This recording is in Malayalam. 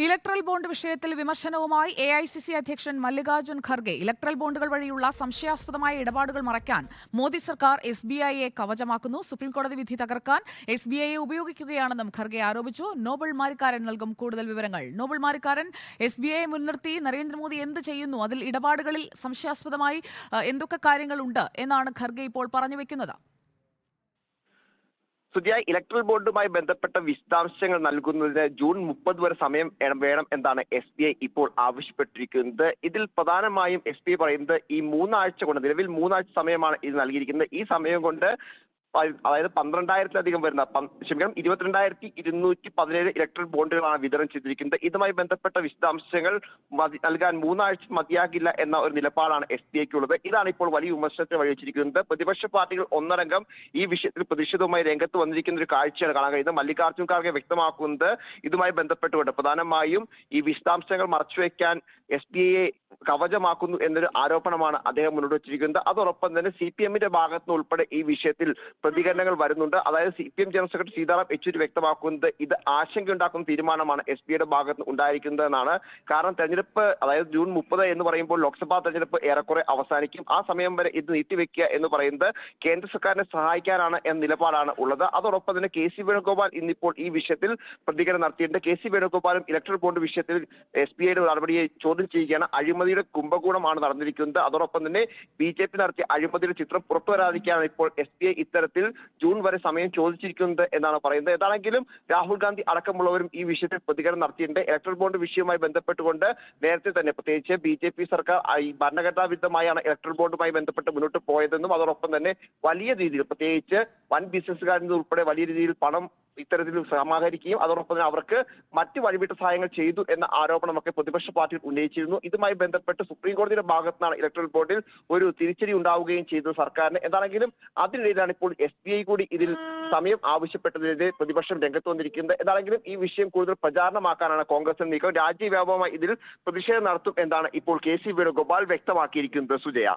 ഇലക്ട്രൽ ബോണ്ട് വിഷയത്തിൽ വിമർശനവുമായി എ.ഐ.സി.സി അധ്യക്ഷൻ മല്ലികാർജ്ജുൻ ഖർഗെ. ഇലക്ട്രൽ ബോണ്ടുകൾ വഴിയുള്ള സംശയാസ്പദമായ ഇടപാടുകൾ മറയ്ക്കാൻ മോദി സർക്കാർ എസ്.ബി.ഐയെ കവചമാക്കുന്നു. സുപ്രീംകോടതി വിധി തകർക്കാൻ എസ്.ബി.ഐയെ ഉപയോഗിക്കുകയാണെന്നും ഖർഗെ ആരോപിച്ചു. നോബൽ മാരിക്കാരൻ നൽകും കൂടുതൽ വിവരങ്ങൾ. നോബൽ മാരിക്കാരൻ, എസ്.ബി.ഐയെ മുൻനിർത്തി നരേന്ദ്രമോദി എന്ത് ചെയ്യുന്നു? അതിൽ ഇടപാടുകളിൽ സംശയാസ്പദമായി എന്തൊക്കെ കാര്യങ്ങളുണ്ട് എന്നാണ് ഖർഗെ ഇപ്പോൾ പറഞ്ഞു വെക്കുന്നത്? സുധിയായി ഇലക്ട്രൽ ബോണ്ടുമായി ബന്ധപ്പെട്ട വിശദാംശങ്ങൾ നൽകുന്നതിന് ജൂൺ 30 വരെ സമയം വേണം എന്നാണ് എസ്.ബി.ഐ ഇപ്പോൾ ആവശ്യപ്പെട്ടിരിക്കുന്നത്. ഇതിൽ പ്രധാനമായും എസ്.ബി.ഐ പറയുന്നത് ഈ 3 ആഴ്ച കൊണ്ട്, നിലവിൽ 3 ആഴ്ച സമയമാണ് ഇത് നൽകിയിരിക്കുന്നത്. ഈ സമയം കൊണ്ട് അതായത് 12,000-ലധികം വരുന്ന 22,217 ഇലക്ട്രൽ ബോണ്ടുകളാണ് വിതരണം ചെയ്തിരിക്കുന്നത്. ഇതുമായി ബന്ധപ്പെട്ട വിശദാംശങ്ങൾ നൽകാൻ 3 ആഴ്ച മതിയാകില്ല എന്ന ഒരു നിലപാടാണ് എസ്.ബി.ഐക്കുള്ളത്. ഇതാണ് ഇപ്പോൾ വലിയ വിമർശനത്തിന് വഴിവെച്ചിരിക്കുന്നത്. പ്രതിപക്ഷ പാർട്ടികൾ ഒന്നടങ്കം ഈ വിഷയത്തിൽ പ്രതിഷേധവുമായി രംഗത്ത് വന്നിരിക്കുന്ന ഒരു കാഴ്ചയാണ് കാണാൻ കഴിയുന്നത്. മല്ലികാർജ്ജുൻ ഖാർഗെ വ്യക്തമാക്കുന്നത് ഇതുമായി ബന്ധപ്പെട്ടുകൊണ്ട് പ്രധാനമായും ഈ വിശദാംശങ്ങൾ മറച്ചുവെക്കാൻ എസ്.ബി.ഐയെ കവചമാക്കുന്നു എന്നൊരു ആരോപണമാണ് അദ്ദേഹം മുന്നോട്ട് വെച്ചിരിക്കുന്നത്. അതോടൊപ്പം തന്നെ CPM-ന്റെ ഭാഗത്തുനിന്ന് ഉൾപ്പെടെ ഈ വിഷയത്തിൽ പ്രതികരണങ്ങൾ വരുന്നുണ്ട്. അതായത് CPM general secretary Sitaram Yechury വ്യക്തമാക്കുന്നത് ഇത് ആശങ്കയുണ്ടാക്കുന്ന തീരുമാനമാണ് എസ്.ബി.ഐയുടെ ഭാഗത്ത് ഉണ്ടായിരിക്കുന്നത് എന്നാണ്. കാരണം തെരഞ്ഞെടുപ്പ്, അതായത് ജൂൺ 30 എന്ന് പറയുമ്പോൾ ലോക്സഭാ തെരഞ്ഞെടുപ്പ് ഏറെക്കുറെ അവസാനിക്കും. ആ സമയം വരെ ഇത് നീട്ടിവെക്കുക എന്ന് പറയുന്നത് കേന്ദ്ര സർക്കാരിനെ സഹായിക്കാനാണ് എന്ന നിലപാടാണ് ഉള്ളത്. അതോടൊപ്പം തന്നെ KC വേണുഗോപാൽ ഇന്നിപ്പോൾ ഈ വിഷയത്തിൽ പ്രതികരണം നടത്തിയിട്ടുണ്ട്. KC വേണുഗോപാലും ഇലക്ട്രൽ ബോണ്ട് വിഷയത്തിൽ എസ്.ബി.ഐയുടെ നടപടിയെ ചോദ്യം ചെയ്യുകയാണ്. അഴിമതിയുടെ കുംഭകോണമാണ് നടന്നിരിക്കുന്നത്. അതോടൊപ്പം തന്നെ BJP നടത്തിയ അഴിമതിയുടെ ചിത്രം പുറത്തു വരാതിരിക്കാനാണ് ഇപ്പോൾ എസ്.ബി.ഐ ഇത്തരത്തിൽ ജൂൺ വരെ സമയം ചോദിച്ചിരിക്കുന്നത് എന്നാണ് പറയുന്നത്. ഏതാണെങ്കിലും രാഹുൽ ഗാന്ധി അടക്കമുള്ളവരും ഈ വിഷയത്തിൽ പ്രതികരണം നടത്തിയിട്ടുണ്ട്. ഇലക്ട്രൽ ബോണ്ട് വിഷയവുമായി ബന്ധപ്പെട്ടുകൊണ്ട് നേരത്തെ തന്നെ പ്രത്യേകിച്ച് BJP സർക്കാർ ഈ ഭരണഘടനാ വിരുദ്ധമായാണ് ഇലക്ട്രൽ ബോണ്ടുമായി ബന്ധപ്പെട്ട് മുന്നോട്ട് പോയതെന്നും അതോടൊപ്പം തന്നെ വലിയ രീതിയിൽ പ്രത്യേകിച്ച് വൻ ബിസിനസ്സുകാരിൽ നിന്ന് ഉൾപ്പെടെ വലിയ രീതിയിൽ പണം ഇത്തരത്തിൽ സമാഹരിക്കുകയും അതോടൊപ്പം തന്നെ അവർക്ക് മറ്റ് വഴിവിട്ട സഹായങ്ങൾ ചെയ്തു എന്ന ആരോപണമൊക്കെ പ്രതിപക്ഷ പാർട്ടികൾ ഉന്നയിച്ചിരുന്നു. ഇതുമായി ബന്ധപ്പെട്ട് സുപ്രീം കോടതിയുടെ ഭാഗത്തു നിന്നാണ് ഇലക്ട്രൽ ബോർഡിൽ ഒരു തിരിച്ചടി ഉണ്ടാവുകയും ചെയ്തത് സർക്കാരിന്. എന്താണെങ്കിലും അതിനിടയിലാണ് ഇപ്പോൾ എസ്.ബി.ഐ കൂടി ഇതിൽ സമയം ആവശ്യപ്പെട്ടതിനെതിരെ പ്രതിപക്ഷം രംഗത്ത് വന്നിരിക്കുന്നത്. എന്താണെങ്കിലും ഈ വിഷയം കൂടുതൽ പ്രചാരണമാക്കാനാണ് കോൺഗ്രസിന്റെ നീക്കം. രാജ്യവ്യാപകമായി ഇതിൽ പ്രതിഷേധം നടത്തും എന്നാണ് ഇപ്പോൾ KC വേണുഗോപാൽ വ്യക്തമാക്കിയിരിക്കുന്നത്. സുജയ.